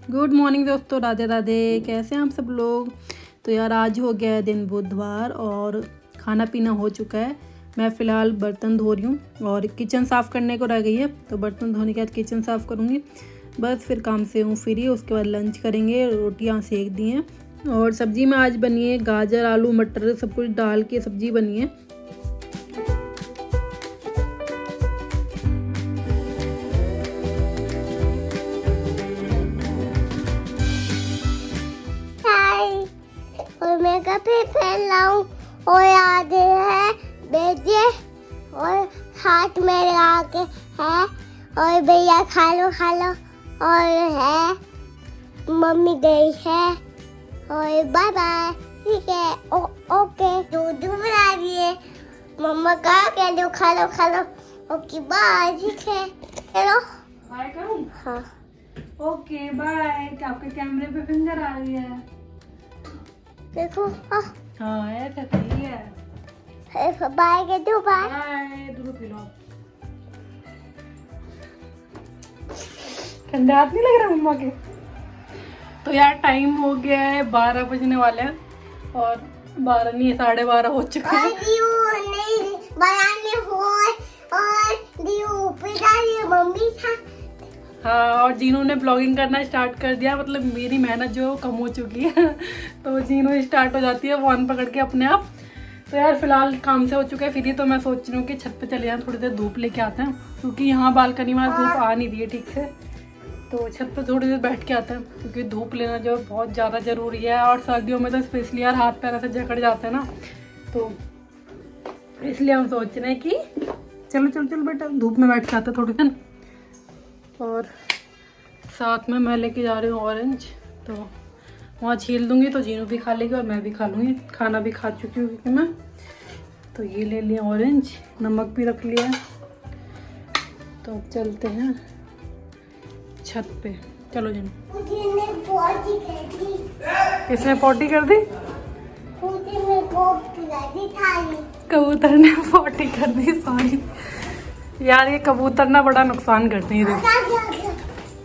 Good morning दोस्तों, राधे राधे। कैसे हैं आप सब लोग। तो यार आज हो गया है दिन बुधवार और खाना पीना हो चुका है। मैं फ़िलहाल बर्तन धो रही हूँ और किचन साफ़ करने को रह गई है, तो बर्तन धोने के बाद किचन साफ़ करूँगी। बस फिर काम से हूँ फ्री। उसके बाद लंच करेंगे। रोटियाँ सेक दी हैं और सब्ज़ी में आज बनी है गाजर आलू मटर सब कुछ डाल के सब्ज़ी बनी है। और मेकअप भी पहन लाऊं और आधे है बेटे और हाथ में लगा के है और भैया खा लो और है मम्मी गई है और बाय बाय। ठीक है ओके। दूध बना दिए मम्मा कहा के दो खा लो ओके बाय। ठीक है चलो बाय करूँ। हाँ ओके बाय। आपके कैमरे पे फिंगर आ रही है। देखो हाँ है तो सही है। बाय के दो बाय। बाय। दूध पी लो। ठंडा हाथ नहीं लग रहा मम्मा के। तो यार टाइम हो गया है 12 बजने वाले हैं और 12 नहीं 12:30 हो चुके हैं। मम्मी था। हाँ और जीनू ने ब्लॉगिंग करना स्टार्ट कर दिया। मतलब मेरी मेहनत जो है वो कम हो चुकी है तो जीनू स्टार्ट हो जाती है फोन पकड़ के अपने आप। तो यार फिलहाल काम से हो चुका है फ्री। तो मैं सोच रही हूँ कि छत पे चले जाएं, थोड़ी देर धूप लेके आते हैं क्योंकि यहाँ बालकनी में धूप आ नहीं रही है ठीक से। तो छत पे थोड़ी देर बैठ के आते हैं क्योंकि धूप लेना जो है बहुत ज़्यादा ज़रूरी है। और सर्दियों में तो स्पेशली यार हाथ पैर ऐसे जकड़ जाते हैं ना, तो इसलिए हम सोच रहे हैं कि चलो बेटा धूप में बैठ के आते हैं थोड़ी देर। और साथ में मैं लेके जा रही हूँ ऑरेंज, तो वहाँ छील दूँगी तो जीनू भी खा लेगी और मैं भी खा लूँगी। खाना भी खा चुकी हूँ क्योंकि मैं। तो ये ले लिया ऑरेंज, नमक भी रख लिया। तो अब चलते हैं छत पे। चलो जीनू। किसने पॉटी कर दी? कबूतर ने पॉटी कर दी। सॉरी यार, ये कबूतर ना बड़ा नुकसान करते हैं। देखो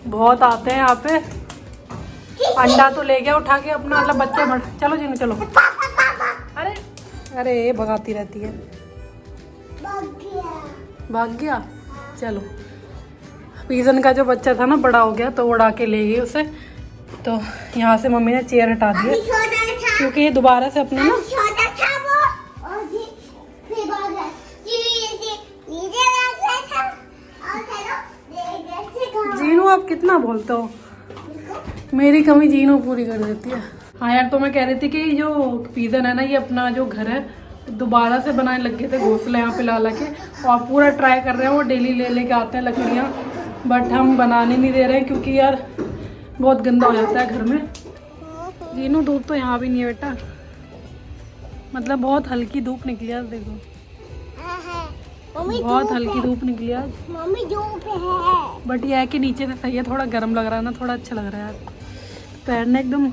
बहुत आते हैं यहाँ पे। अंडा तो ले गया उठा के अपना, मतलब बच्चे बढ़। चलो जीनू चलो। अरे भगाती रहती है। भाग गया। चलो पीजन का जो बच्चा था ना बड़ा हो गया तो उड़ा के ले गई उसे। तो यहाँ से मम्मी ने चेयर हटा दी क्योंकि ये दोबारा से अपने ना जीनू आप कितना बोलते हो। मेरी कमी जीनू पूरी कर देती है। हाँ यार, तो मैं कह रही थी कि जो पिजन है ना ये अपना जो घर है दोबारा से बनाने लग गए थे घोंसले यहाँ पे ला के। और पूरा ट्राई कर रहे हैं, वो डेली ले के आते हैं लकड़ियाँ, बट हम बनाने नहीं दे रहे हैं क्योंकि यार बहुत गंदा हो जाता है घर में। जीनू धूप तो यहाँ भी नहीं है बेटा, मतलब बहुत हल्की धूप निकली आज। देखो बहुत हल्की धूप निकली आज। मम्मी धूप है बट यह है कि नीचे से सही है, थोड़ा गर्म लग रहा है ना, थोड़ा अच्छा लग रहा है यार। पैर ने एकदम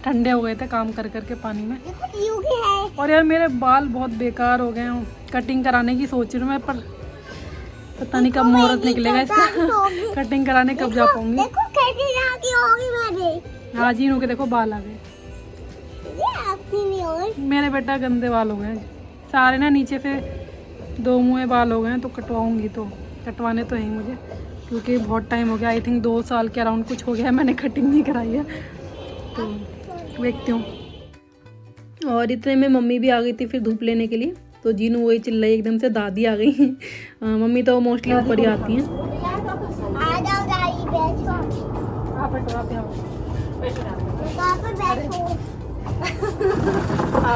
ठंडे हो गए थे काम कर करके पानी में। और यार मेरे बाल बहुत बेकार हो गए हैं, कटिंग कराने की सोच रही हूँ मैं, पर पता नहीं कब मुहूर्त निकलेगा इसका कटिंग कराने कब जा पाऊंगी। हाँ जीनू के देखो बाल आ गए। मेरे बेटा गंदे बाल हो गए सारे ना, नीचे से 2 मुँह बाल हो गए हैं। तो कटवाऊंगी, तो कटवाने तो है मुझे क्योंकि बहुत टाइम हो गया। आई थिंक 2 साल के अराउंड कुछ हो गया है मैंने कटिंग नहीं कराई है। तो देखती हूँ। और इतने में मम्मी भी आ गई थी फिर धूप लेने के लिए। तो जीनू वही चिल्लाई एकदम से, दादी आ गई मम्मी तो मोस्टली ऊपर ही आती हैं।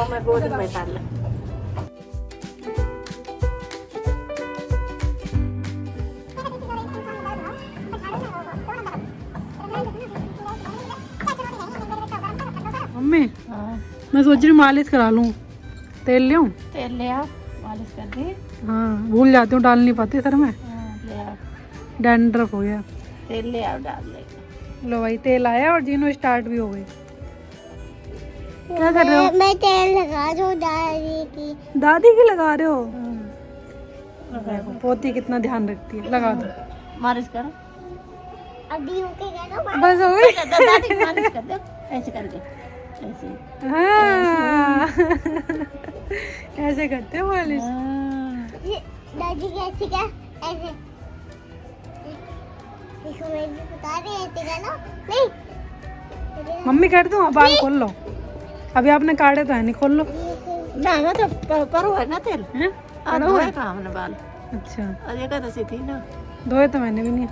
मैं गोद में डाल। मम्मी मैं सोच रही हूँ मालिश करा लूँ। तेल ले आऊँ? तेल ले आओ, मालिश कर दी। हाँ भूल जाती हूँ, डाल नहीं पाती सर में। ले आओ, डैंड्रफ हो गया। तेल ले आओ, डाल ले। लो भाई तेल आया और जीनू स्टार्ट भी हो गई। क्या कर रहे हो? मैं तेल लगा रही हूँ दादी की लगा रहे हो? देखो पोती कितना ध्यान रखती है। लगा दो। मालिश करो। अभी ओके करो बस हो गई। दादी मालिश कर दो ऐसे करके, ऐसे। हाँ ऐसे करते हैं मालिश। दादी कैसे क्या ऐसे देखो मैं भी बता रही ऐसे करो नहीं मम्मी कर दूं? बाल खोल लो, अभी आपने काटे तो है नहीं, खोल लो। ना ना तो पर है ना तेल हैं? और हुआ काम ना बाल अच्छा अरे का दसी थी ना धोए तो मैंने भी नहीं,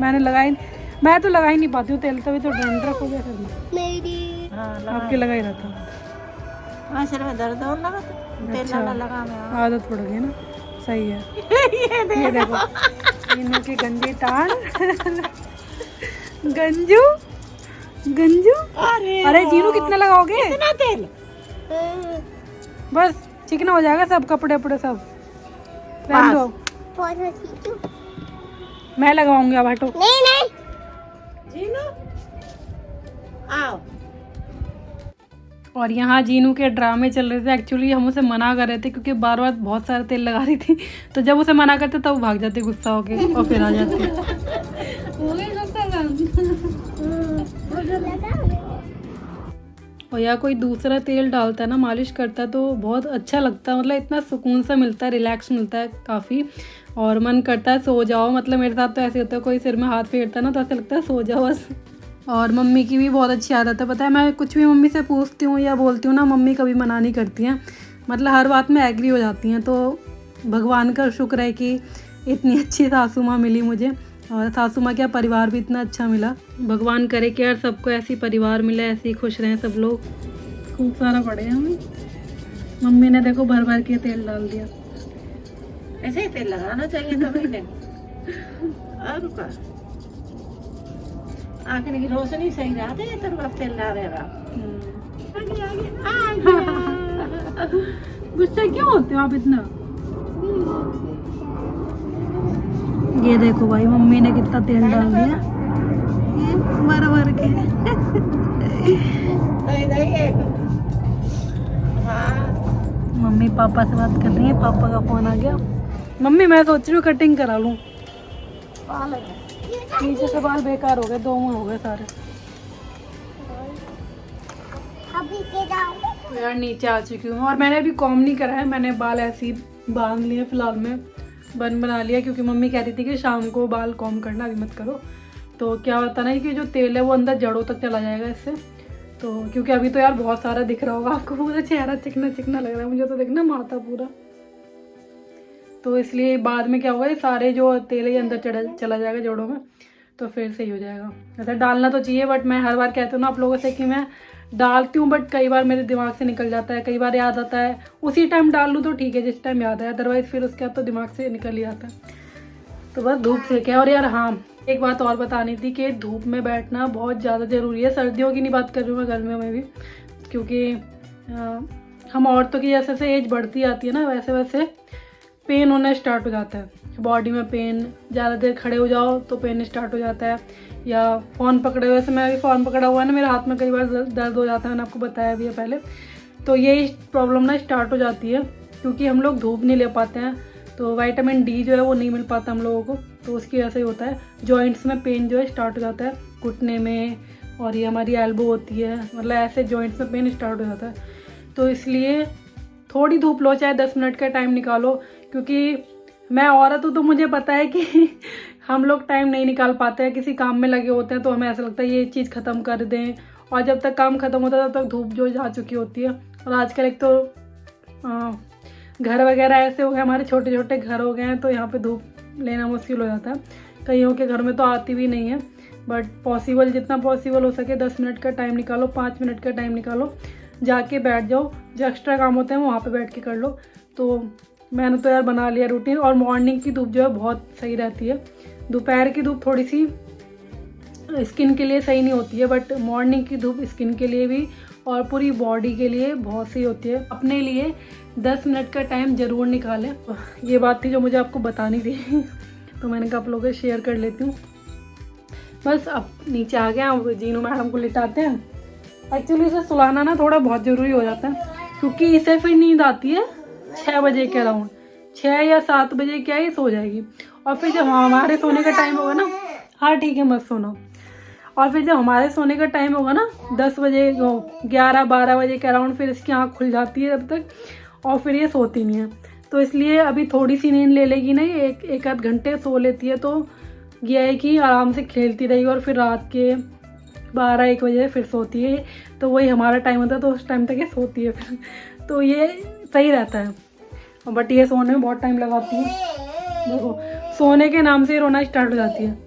मैंने लगाई, मैं तो लगा ही नहीं पाती हूँ तेल, तभी तो डैंड्रफ हो गया फिर में। मेरी हाँ आपके लगा ही रहता, हाँ सिर में दर्द होने लगा तेल अच्छा। ना लगा मैं आदत पड़ गई ना, सही है। ये देखो इनों की गंदी टांग गंजू गंजू। अरे जीनू कितना लगाओगे? इतना तेल बस चिकना हो जाएगा सब, कपड़े वपड़े सब रहने दो, बहुत अच्छी क्यों मैं लगाऊंगी, अब हटो। नहीं नहीं जीनू आओ। और यहाँ जीनू के ड्रामे चल रहे थे, एक्चुअली हम उसे मना कर रहे थे क्योंकि बार बार बहुत सारा तेल लगा रही थी, तो जब उसे मना करते तब वो भाग जाते गुस्सा होके और फिर आ जाते। और या कोई दूसरा तेल डालता है ना, मालिश करता है, तो बहुत अच्छा लगता है, मतलब इतना सुकून सा मिलता है, रिलैक्स मिलता है काफ़ी, और मन करता है सो जाओ। मतलब मेरे साथ तो ऐसे होता है, कोई सिर में हाथ फेरता है ना तो ऐसा लगता है सो जाओ बस। और मम्मी की भी बहुत अच्छी आदत है, पता है, मैं कुछ भी मम्मी से पूछती हूँ या बोलती हूँ ना, मम्मी कभी मना नहीं करती हैं, मतलब हर बात में एग्री हो जाती हैं। तो भगवान का शुक्र है कि इतनी अच्छी सासू माँ मिली मुझे, और सासू माँ क्या परिवार भी इतना अच्छा मिला। भगवान करे कि यार सबको ऐसी परिवार मिले, ऐसे ही खुश रहें सब लोग। खूब सारा पड़े हैं हमें, मम्मी ने देखो भर भर के तेल डाल दिया। ऐसे ही तेल लगाना चाहिए कभी नहीं। और रुका आँख की रोशनी सही रहती है तो अब तेल ला रहेगा। गुस्सा क्यों होते हो आप इतना? ये देखो भाई मम्मी ने कितना तेल डाल दिया, ये भर भर के। मम्मी पापा से बात कर रही है, पापा का फोन आ गया। मम्मी मैं सोच रही हूँ कटिंग करा लूँ, पीछे से बाल बेकार हो गए, 2 मुँह हो गए सारे। अभी के जाओ तो यार नीचे आ चुकी हूँ और मैंने अभी कॉम नहीं करा है, मैंने बाल ऐसे ही बांध लिए फिलहाल में, बन बना लिया, क्योंकि मम्मी कह रही थी कि शाम को बाल कॉम करना, अभी मत करो। तो क्या होता ना कि जो तेल है वो अंदर जड़ों तक चला जाएगा इससे, तो क्योंकि अभी तो यार बहुत सारा दिख रहा होगा आपको, पूरा चेहरा चिकना चिकना लग रहा है मुझे, तो देखना माथा पूरा, तो इसलिए बाद में क्या होगा, ये सारे जो तेल है ये अंदर चला जाएगा जड़ों में, तो फिर सही हो जाएगा। ऐसा डालना तो चाहिए, बट मैं हर बार कहती हूँ ना आप लोगों से कि मैं डालती हूँ, बट कई बार मेरे दिमाग से निकल जाता है, कई बार याद आता है, उसी टाइम डाल लूँ तो ठीक है जिस टाइम याद है, अदरवाइज फिर उसके बाद तो दिमाग से निकल ही आता है। तो बस धूप सेके। और यार हाँ, एक बात और बतानी थी कि धूप में बैठना बहुत ज़्यादा ज़रूरी है, सर्दियों की नहीं बात कर रही हूँ मैं, गर्मियों में भी, क्योंकि हम औरतों की जैसे जैसे एज बढ़ती आती है ना, वैसे वैसे पेन होना स्टार्ट हो जाता है बॉडी में, पेन ज़्यादा देर खड़े हो जाओ तो पेन स्टार्ट हो जाता है, या फ़ोन पकड़े हुए, वैसे मैं अभी फ़ोन पकड़ा हुआ है ना, मेरे हाथ में कई बार दर्द हो जाता है, मैंने आपको बताया भी है पहले। तो ये प्रॉब्लम ना स्टार्ट हो जाती है क्योंकि हम लोग धूप नहीं ले पाते हैं, तो विटामिन डी जो है वो नहीं मिल पाता हम लोगों को, तो उसकी वजह से ही होता है। जॉइंट्स में पेन जो है स्टार्ट हो जाता है, घुटने में, और ये हमारी एल्बो होती है, मतलब ऐसे जॉइंट्स में पेन स्टार्ट हो जाता है। तो इसलिए थोड़ी धूप लो, चाहे 10 मिनट का टाइम निकालो, क्योंकि मैं औरत हूँ तो मुझे पता है कि हम लोग टाइम नहीं निकाल पाते हैं, किसी काम में लगे होते हैं, तो हमें ऐसा लगता है ये चीज़ ख़त्म कर दें, और जब तक काम ख़त्म होता है तब तक धूप जो जा चुकी होती है। और आजकल एक तो घर वगैरह ऐसे हो गए, हमारे छोटे छोटे घर हो गए हैं, तो यहाँ पे धूप लेना मुश्किल हो जाता है, कईयों के घर में तो आती भी नहीं है, बट पॉसिबल जितना पॉसिबल हो सके 10 मिनट का टाइम निकालो, 5 मिनट का टाइम निकालो, जाके बैठ जाओ, जो एक्स्ट्रा काम होते हैं वहाँ पे बैठ के कर लो। तो मैंने तो यार बना लिया रूटीन। और मॉर्निंग की धूप जो है बहुत सही रहती है, दोपहर की धूप थोड़ी सी स्किन के लिए सही नहीं होती है, बट मॉर्निंग की धूप स्किन के लिए भी और पूरी बॉडी के लिए बहुत सही होती है। अपने लिए 10 मिनट का टाइम ज़रूर निकालें, ये बात थी जो मुझे आपको बतानी थी तो मैंने कहा आप लोगों से शेयर कर लेती हूँ। बस अब नीचे आ गया, अब जीनू मैडम को लिटाते हैं। एक्चुअली इसे सुलाना ना थोड़ा बहुत ज़रूरी हो जाता है, क्योंकि इसे फिर नींद आती है 6 बजे के अराउंड, 6 या 7 बजे क्या ही सो जाएगी, और फिर जब हमारे सोने का टाइम होगा ना, हाँ ठीक है मत सोना, और फिर जब हमारे सोने का टाइम होगा ना 10 बजे 11-12 बजे के अराउंड, फिर इसकी आँख खुल जाती है तब तक, और फिर ये सोती नहीं है। तो इसलिए अभी थोड़ी सी नींद ले लेगी ना, एक आध घंटे सो लेती है, तो यह है कि आराम से खेलती रहेगी और फिर रात के 12-1 बजे फिर सोती है। तो वही हमारा टाइम होता है, तो उस टाइम तक ये सोती है फिर, तो ये सही रहता है। बट ये सोने में बहुत टाइम लगाती है, देखो सोने के नाम से रोना स्टार्ट हो जाती है।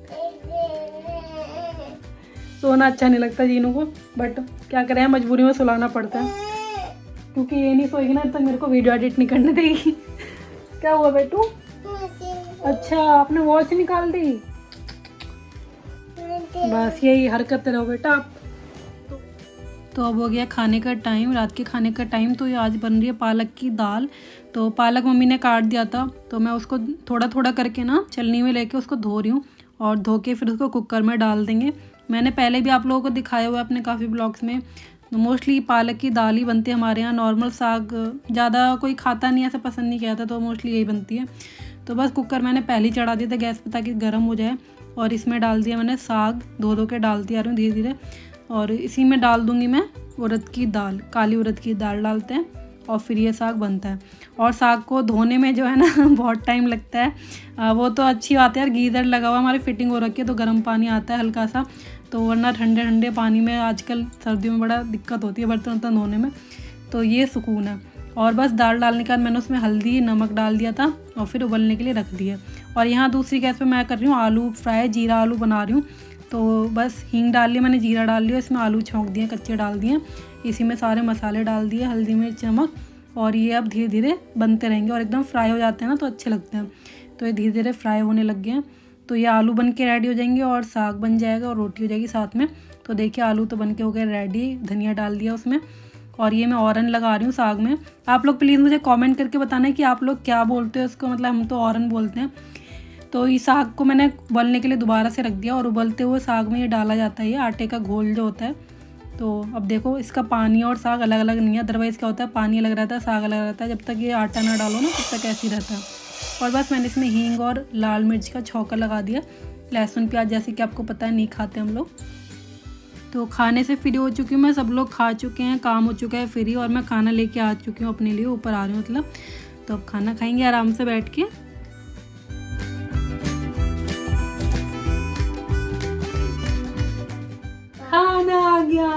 सोना अच्छा नहीं लगता जीनू को, बट क्या करें, मजबूरी में सुलाना पड़ता है, क्योंकि ये नहीं सोएगी ना तब मेरे को वीडियो एडिट नहीं करने देगी। क्या हुआ बेटू? अच्छा आपने वॉच निकाल दी, बस यही हरकत रहो बेटा आप। तो अब हो गया खाने का टाइम, रात के खाने का टाइम। तो ये आज बन रही है पालक की दाल। तो पालक मम्मी ने काट दिया था, तो मैं उसको थोड़ा थोड़ा करके ना छलनी में लेके उसको धो रही हूँ, और धो के फिर उसको कुकर में डाल देंगे। मैंने पहले भी आप लोगों को दिखाया हुआ है अपने काफ़ी ब्लॉग्स में। मोस्टली पालक की दाल ही बनती है हमारे यहाँ, नॉर्मल साग ज़्यादा कोई खाता नहीं, ऐसा पसंद नहीं किया था, तो मोस्टली यही बनती है। तो बस कुकर मैंने पहले ही चढ़ा दिया था गैस पर ताकि गर्म हो जाए, और इसमें डाल दिया मैंने साग, धो के डालती आ रही हूँ धीरे धीरे। और इसी में डाल दूँगी मैं उड़द की दाल, काली उड़द की दाल डालते हैं, और फिर ये साग बनता है। और साग को धोने में जो है ना बहुत टाइम लगता है। वो तो अच्छी बात है यार, गीज़र लगा हुआ हमारी फिटिंग हो रखी है, तो गर्म पानी आता है हल्का सा, तो वरना ठंडे ठंडे पानी में आजकल सर्दियों में बड़ा दिक्कत होती है बर्तन वर्तन धोने में, तो ये सुकून है। और बस दाल डालने के बाद मैंने उसमें हल्दी नमक डाल दिया था, और फिर उबलने के लिए रख दिया। और यहाँ दूसरी गैस पे मैं कर रही हूँ आलू फ्राई, जीरा आलू बना रही हूँ। तो बस हींग डाल लिया मैंने, जीरा डाल लिया, इसमें आलू छौंक दिए कच्चे डाल दिए, इसी में सारे मसाले डाल दिए, हल्दी मिर्च नमक, और ये अब धीरे धीरे बनते रहेंगे और एकदम फ्राई हो जाते हैं ना तो अच्छे लगते हैं। तो ये धीरे धीरे फ्राई होने लग गए हैं। तो ये आलू बन के रेडी हो जाएंगे और साग बन जाएगा और रोटी हो जाएगी साथ में। तो देखिए आलू तो बन के हो गए रेडी, धनिया डाल दिया उसमें, और ये मैं औरन लगा रही हूँ साग में। आप लोग प्लीज़ मुझे कमेंट करके बताना है कि आप लोग क्या बोलते हो इसको, मतलब हम तो औरन बोलते हैं। तो इस साग को मैंने उबलने के लिए दोबारा से रख दिया, और उबलते हुए साग में ये डाला जाता है, ये आटे का घोल जो होता है। तो अब देखो इसका पानी और साग अलग अलग नहीं है, अदरवाइज़ क्या होता है पानी अलग रहता है साग अलग रहता है, जब तक ये आटा ना डालो ना तब तक ऐसे ही रहता है। और बस मैंने इसमें हींग और लाल मिर्च का छौंका लगा दिया, लहसुन प्याज जैसे कि आपको पता है नहीं खाते हम लोग। तो खाने से फ्री हो चुकी हूँ मैं, सब लोग खा चुके हैं, काम हो चुका है फ्री, और मैं खाना लेके आ चुकी हूँ अपने लिए, ऊपर आ रही हूँ मतलब। तो अब खाना खाएंगे आराम से बैठ के। खाना आ गया।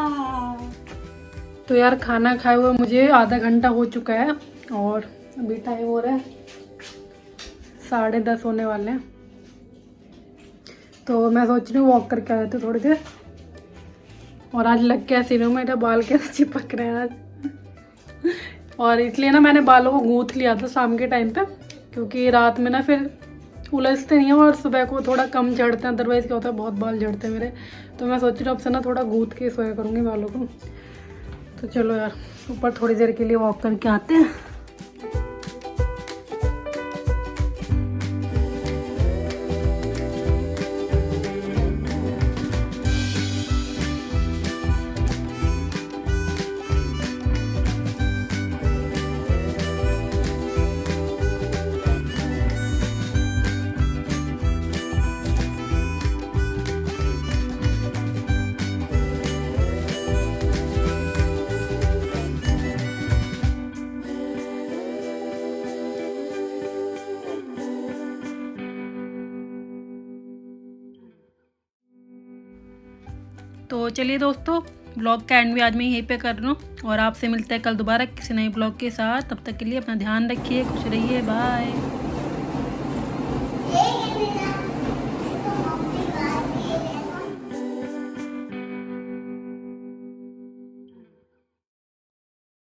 तो यार खाना खाए हुए मुझे आधा घंटा हो चुका है, और अभी टाइम हो रहा है 10:30 होने वाले हैं। तो मैं सोच रही हूँ वॉक करके आ जाते थोड़ी देर। और आज लग के ऐसे रही, मेरे बाल कैसे चिपक रहे हैं आज। और इसलिए ना मैंने बालों को गूंथ लिया था शाम के टाइम पे, क्योंकि रात में ना फिर उलझते नहीं हैं और सुबह को थोड़ा कम झड़ते हैं, अदरवाइज़ क्या होता है बहुत बाल झड़ते हैं मेरे। तो मैं सोच रही हूँ अब से ना थोड़ा गूंथ के सोया करूँगी बालों को। तो चलो यार ऊपर थोड़ी देर के लिए वॉक करके आते हैं। तो चलिए दोस्तों, ब्लॉग का एंड भी आज मैं यहीं पे कर रहा हूँ, और आपसे मिलते हैं कल दोबारा किसी नए ब्लॉग के साथ। तब तक के लिए अपना ध्यान रखिए, खुश रहिए, बाय।